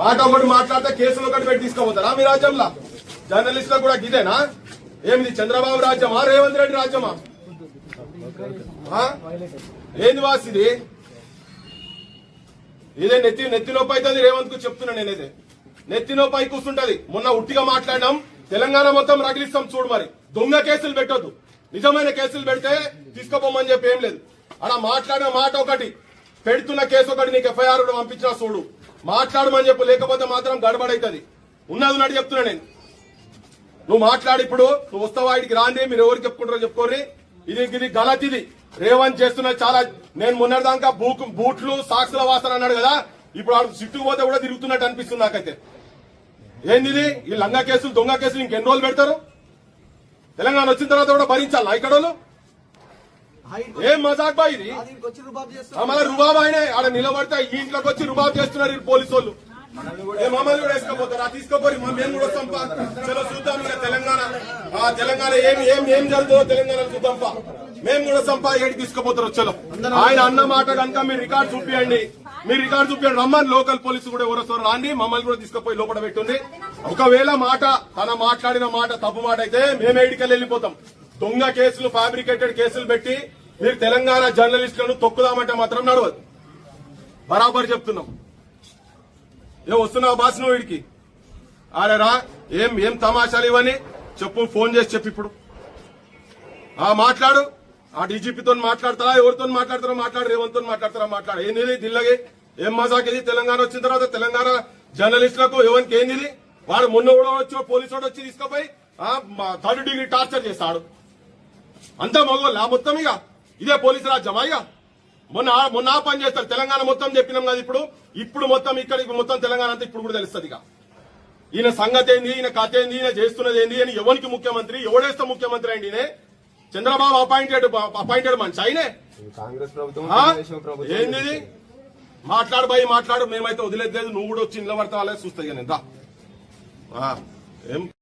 మాట ఒకటి మాట్లాడితే కేసులు ఒకటి పెట్టి తీసుకోపోతారా మీ రాజ్యంలో? జర్నలిస్టులకు కూడా గిదేనా? ఏమిది చంద్రబాబు రాజ్యమా రేవంత్ రెడ్డి రాజ్యమా? ఏంది వాస్ ఇది? ఇదే నెత్తి నొప్పి అవుతుంది రేవంత్ కు చెప్తున్నా నేనేదే. నెత్తి నొప్పి అయి కూర్చుంటది. మొన్న ఉట్టిగా మాట్లాడినాం, తెలంగాణ మొత్తం రగిలిస్తాం చూడు. మరి దొంగ కేసులు పెట్టొద్దు, నిజమైన కేసులు పెడితే తీసుకోపోమని చెప్పి ఏం లేదు. అలా మాట్లాడిన మాట ఒకటి, పెడుతున్న కేసు ఒకటి, నీకు ఎఫ్ఐఆర్ పంపించినా చూడు. మాట్లాడమని చెప్పు, లేకపోతే మాత్రం గడబడైతుంది. ఉన్నది ఉన్నట్టు చెప్తున్నా నేను. నువ్వు మాట్లాడి ఇప్పుడు నువ్వు వస్తావా ఇడికి రాండి, మీరు ఎవరికి చెప్పుకుంటారో చెప్పుకోరి. ఇది గలత్. ఇది రేవంత్ చేస్తున్న చాలా. నేను మొన్నటిదాకా బూట్లు సాక్షుల వాసన అన్నాడు కదా, ఇప్పుడు ఆడు సిట్టుకు పోతే కూడా తిరుగుతున్నట్టు అనిపిస్తుంది నాకైతే. ఏంది ఇది? ఈ లంగా కేసులు దొంగ కేసులు ఇంకెన్ని రోజులు పెడతారు? తెలంగాణ వచ్చిన తర్వాత కూడా భరించాలా ఇక్కడ వాళ్ళు? ఏం మజాక్ బా ఇది? మళ్ళీ రుబాబ్ ఆయనే ఆడ నిలబడితే ఈ ఇంట్లోకి వచ్చి రుబాబ్ చేస్తున్నారు ఈ పోలీసు వాళ్ళు. మమ్మల్ని కూడా వేసుకోపోతారు. ఆ తీసుకోపోయి మేము కూడా వస్తాంపా. చలో చూద్దాం తెలంగాణ ఏం జరుగుతుందో తెలంగాణ చూద్దాంపా. మేము కూడా సంపా ఏడికి తీసుకుపోతారు. చలో ఆయన అన్న మాట కనుక మీరు రికార్డు చూపియండి, రమ్మని లోకల్ పోలీసు కూడా ఎవరో రాండి, మమ్మల్ని కూడా తీసుకుపోయి లోపల పెట్టుంది. ఒకవేళ మాట తన మాట్లాడిన మాట తప్పు మాట అయితే మేము ఏడికెళ్ళి వెళ్ళిపోతాం. దొంగ కేసులు ఫ్యాబ్రికేటెడ్ కేసులు పెట్టి మీరు తెలంగాణ జర్నలిస్టులను తొక్కుదామంటే మాత్రం నడవదు. బరాబర్ చెప్తున్నాం. వస్తున్నావు బాస్ నువ్వు వీడికి? ఆరేరా ఏం తమాషాలు ఇవన్నీ చెప్పు. ఫోన్ చేసి చెప్పు ఇప్పుడు. మాట్లాడు. ఆ డీజీపీతో మాట్లాడతారా, ఎవరితో మాట్లాడతారో మాట్లాడు, రేవంత్తో మాట్లాడతారా మాట్లాడు. ఏంది దిల్లగే? ఏం మజాక్ ఇది? తెలంగాణ వచ్చిన తర్వాత తెలంగాణ జర్నలిస్టులకు ఎవరికి ఏంది? వాడు మొన్న కూడా వచ్చి పోలీసు వాడు వచ్చి తీసుకుపోయి 3rd డిగ్రీ టార్చర్ చేస్తాడు. అంతా మగోళ్ళ మొత్తం. ఇక ఇదే పోలీసు రాజ్యమా? ఇక మొన్న పని చేస్తారు. తెలంగాణ మొత్తం చెప్పినాం కదా. ఇప్పుడు మొత్తం ఇక్కడికి మొత్తం తెలంగాణ అంతా ఇప్పుడు కూడా తెలుస్తుంది. ఇక ఈయన సంగతి ఏంది, ఈయన కథ ఏంది, ఈయన చేస్తున్నది ఏంది అని ఎవరికి ముఖ్యమంత్రి, ఎవడేస్తే ముఖ్యమంత్రి అండి? ఈయన చంద్రబాబు అపాయింటెడ్ మనిషి ఆయనే. కాంగ్రెస్ ప్రభుత్వం ఏంది? మాట్లాడు. మేమైతే వదిలేదు. నువ్వు కూడా వచ్చి నిలబడతావా చూస్తాయి. నేను ఏం